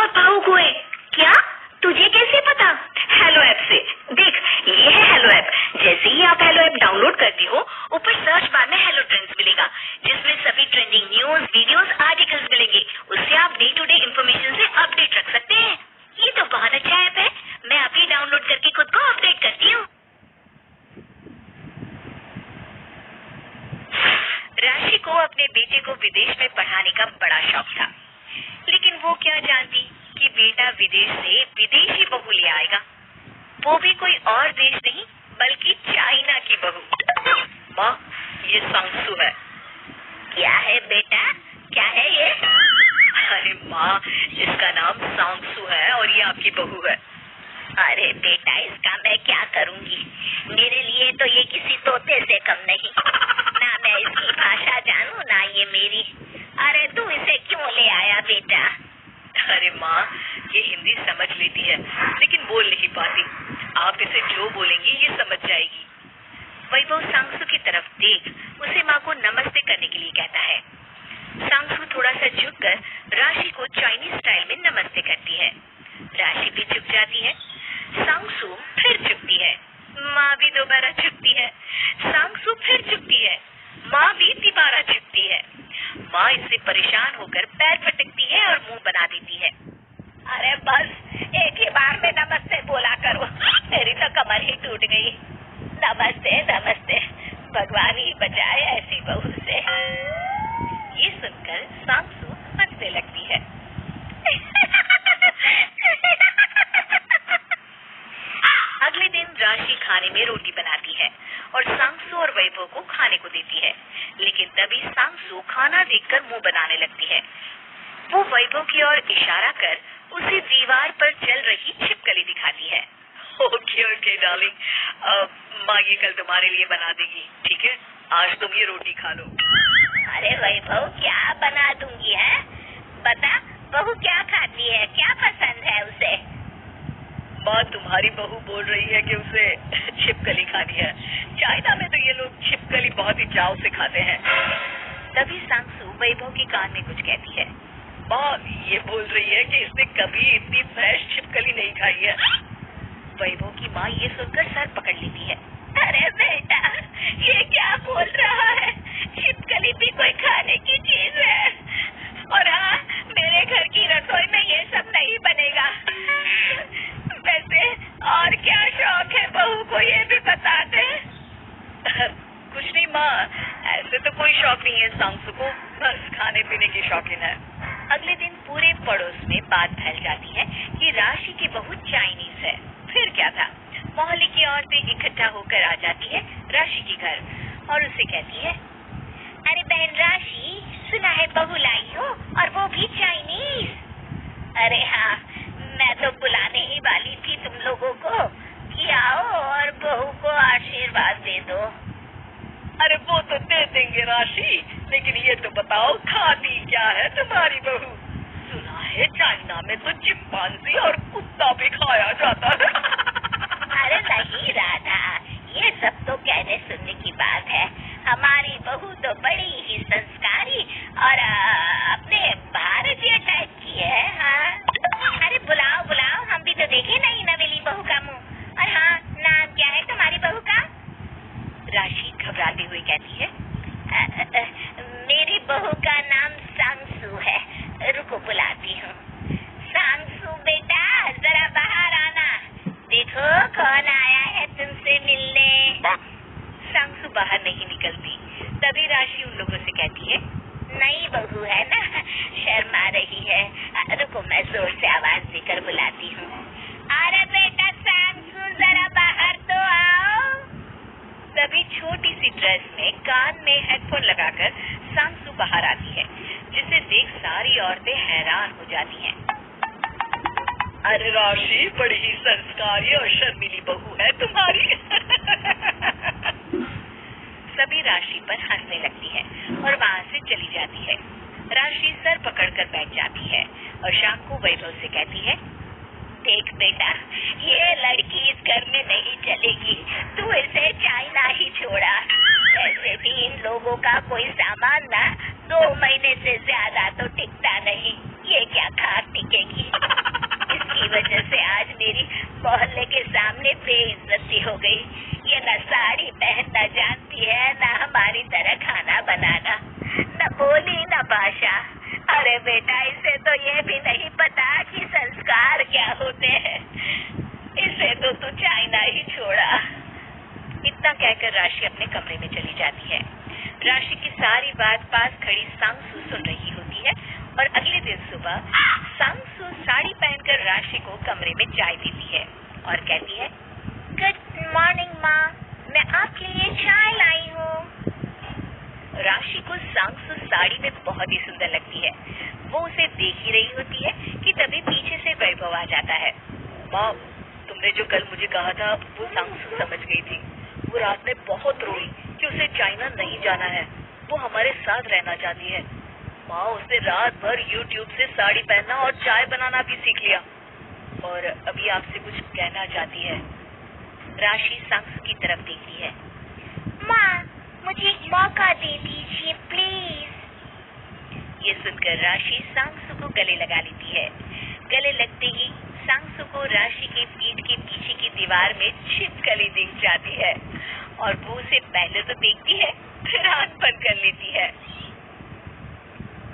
बहुत भावुक हुए। क्या? तुझे कैसे पता? हेलो ऐप से। देख, ये है हेलो ऐप। जैसे ही आप हेलो ऐप डाउनलोड करते हो, ऊपर सर्च बार में हेलो ट्रेंड्स मिलेगा, जिसमें सभी ट्रेंडिंग न्यूज, वीडियोस, आर्टिकल्स मिलेंगे। उससे आप डे टू डे इन्फॉर्मेशन से अपडेट रख सकते हैं। ये तो बहुत अच्छा ऐप है। मैं अभी डाउनलोड करके खुद को अपडेट करती हूँ। राशि को अपने बेटे को विदेश में पढ़ाने का बड़ा शौक था, लेकिन वो क्या जानती कि बेटा विदेश से विदेशी बहू ले आएगा, वो भी कोई और देश नहीं बल्कि चाइना की बहू। माँ, ये सांसू है। क्या है बेटा? क्या है ये? अरे माँ, इसका नाम सांसू है और ये आपकी बहू है। अरे बेटा, इसका मैं क्या करूँगी? मेरे लिए तो ये किसी तोते से कम नहीं। ना मैं इसकी भाषा जानूं, ना ये मेरी। अरे तू इसे क्यों ले आया बेटा? अरे माँ, ये हिंदी समझ लेती है लेकिन बोल नहीं पाती। आप इसे जो बोलेंगी ये समझ जाएगी। वैभव सांसू की तरफ देख उसे माँ को नमस्ते करने के लिए कहता है। सांसू थोड़ा सा झुककर राशि को चाइनीज स्टाइल में नमस्ते करती है। राशि भी झुक जाती है। सांसू फिर झुकती है। माँ भी दोबारा झुकती है। सांसू फिर झुकती है। माँ भी दोबारा झुकती है। माँ इससे परेशान होकर पैर पटकती है और मुंह बना देती है। अरे बस, एक ही बार में नमस्ते बोला करो, मेरी तो कमर ही टूट गई। नमस्ते नमस्ते, भगवान ही बचाए ऐसी बहू से। ये सुनकर सांसू हंसने लगती है। अगले दिन राशि खाने में रोटी बनाती है और सांसू और वैभव को खाने को देती है, लेकिन तभी सांसू खाना देखकर मुंह बनाने लगती है। वो वैभव की ओर इशारा कर उसे दीवार पर चल रही छिपकली दिखाती है। ओके ओके डार्लिंग, माँ ये कल तुम्हारे लिए बना देगी, ठीक है? आज तुम ये रोटी खा लो। अरे वैभव, क्या बना दूंगी है? बता, बहू क्या खाती है, क्या पसंद है उसे? माँ, तुम्हारी बहू बोल रही है कि उसे छिपकली खानी है। चाइना में तो ये लोग छिपकली बहुत ही चाव से खाते हैं। तभी सांसू वैभव के कान में कुछ कहती है। माँ, ये बोल रही है कि इसने कभी इतनी फ्रेश छिपकली नहीं खाई है। वैभव की माँ ये सुनकर सर पकड़ लेती है। अरे बेटा, ये क्या बोल रहा है? छिपकली भी कोई खाने की चीज है। और हाँ, मेरे घर की रसोई में ये सब नहीं बनेगा। वैसे और क्या शौक है बहू को, ये भी बता दे। कुछ नहीं माँ, ऐसे तो कोई शौक नहीं है सांसू को, बस खाने पीने की शौकीन है। अगले दिन पूरे पड़ोस में बात फैल जाती है कि राशि की बहू चाइनीज है। फिर क्या था, मोहल्ले की औरतें इकट्ठा होकर आ जाती है राशि के घर और उसे कहती है, अरे बहन राशि, सुना है बहू लाई हो और वो भी चाइनीज। अरे हाँ, मैं तो बुलाने ही वाली थी तुम लोगों को कि आओ और बहू को आशीर्वाद दे दो। अरे वो तो दे देंगे राशि, लेकिन ये तो बताओ खाती क्या है तुम्हारी बहू? सुना है चाइना में तो चिंपांजी और कुत्ता भी खाया जाता है। अरे नहीं राधा, ये सब तो कहने सुनने की बात है। हमारी बहू तो बड़ी ही संस्कारी और अपने भारतीय टाइप की है। हाँ, अरे बुलाओ बुलाओ, हम भी तो देखे नहीं नवेली बहू का मुँह। और हाँ, नाम क्या है तुम्हारी बहू का? राशि घबराते हुए कहती है, मेरी बहू का नाम सांसू है, रुको बुलाती हूँ। सांसू बेटा, जरा बाहर आना, देखो कौन आया है तुमसे मिलने। सांसू बाहर नहीं निकलती। तभी राशि उन लोगों से कहती है, नई बहू है ना, शर्मा रही है, रुको मैं जोर से आवाज देकर बुलाती हूँ। अरे बेटा सांसू, जरा बाहर तो आओ। तभी छोटी सी ड्रेस में कान में हेडफोन लगाकर सांसू बाहर आती है, जिसे देख सारी औरतें हैरान हो जाती हैं। अरे राशि, बड़ी ही संस्कारी और शर्मीली बहू है तुम्हारी। सभी राशि पर हंसने लगती है और वहाँ से चली जाती है। राशि सर पकड़कर बैठ जाती है और शाम को वैभव से कहती है, देख बेटा, ये लड़की इस घर में नहीं चलेगी, तू इसे चाइना ही छोड़ा। वैसे भी इन लोगों का कोई सामान ना 2 महीने से ज्यादा तो टिकता नहीं, ये क्या खाक टिकेगी। मोहल्ले के सामने बेइज्जती हो गई। ये न साड़ी पहनना जानती है, न हमारी तरह खाना बनाना, न बोली न भाषा। अरे बेटा, इसे तो ये भी नहीं पता कि संस्कार क्या होते हैं। इसे तो तू चाइना ही छोड़ा। इतना कहकर राशि अपने कमरे में चली जाती है। राशि की सारी बात पास खड़ी सांगसू सुन रही होती है और अगले दिन सुबह सांगसू साड़ी पहनकर राशि को कमरे में चाय देती है और कहती है, गुड मॉर्निंग माँ, मैं आपके लिए चाय लाई हूँ। राशि को सांगसू साड़ी में बहुत ही सुंदर लगती है। वो उसे देख ही रही होती है कि तभी पीछे से वैभव आ जाता है। माँ, तुमने जो कल मुझे कहा था वो सांगसू समझ गई थी। वो रात में बहुत रोई कि उसे चाइना नहीं जाना है, वो हमारे साथ रहना चाहती है। माँ, उसने रात भर YouTube से साड़ी पहनना और चाय बनाना भी सीख लिया और अभी आपसे कुछ कहना चाहती है। राशि सांगसू की तरफ देखती है। माँ, मुझे एक मौका दे दीजिए प्लीज। ये सुनकर राशि सांगसू को गले लगा लेती है। गले लगते ही सांगसू को राशि की पीठ के पीछे की दीवार में छिपकली दिख जाती है और वो उसे पहले तो देखती है, फिर आंख बंद कर लेती है।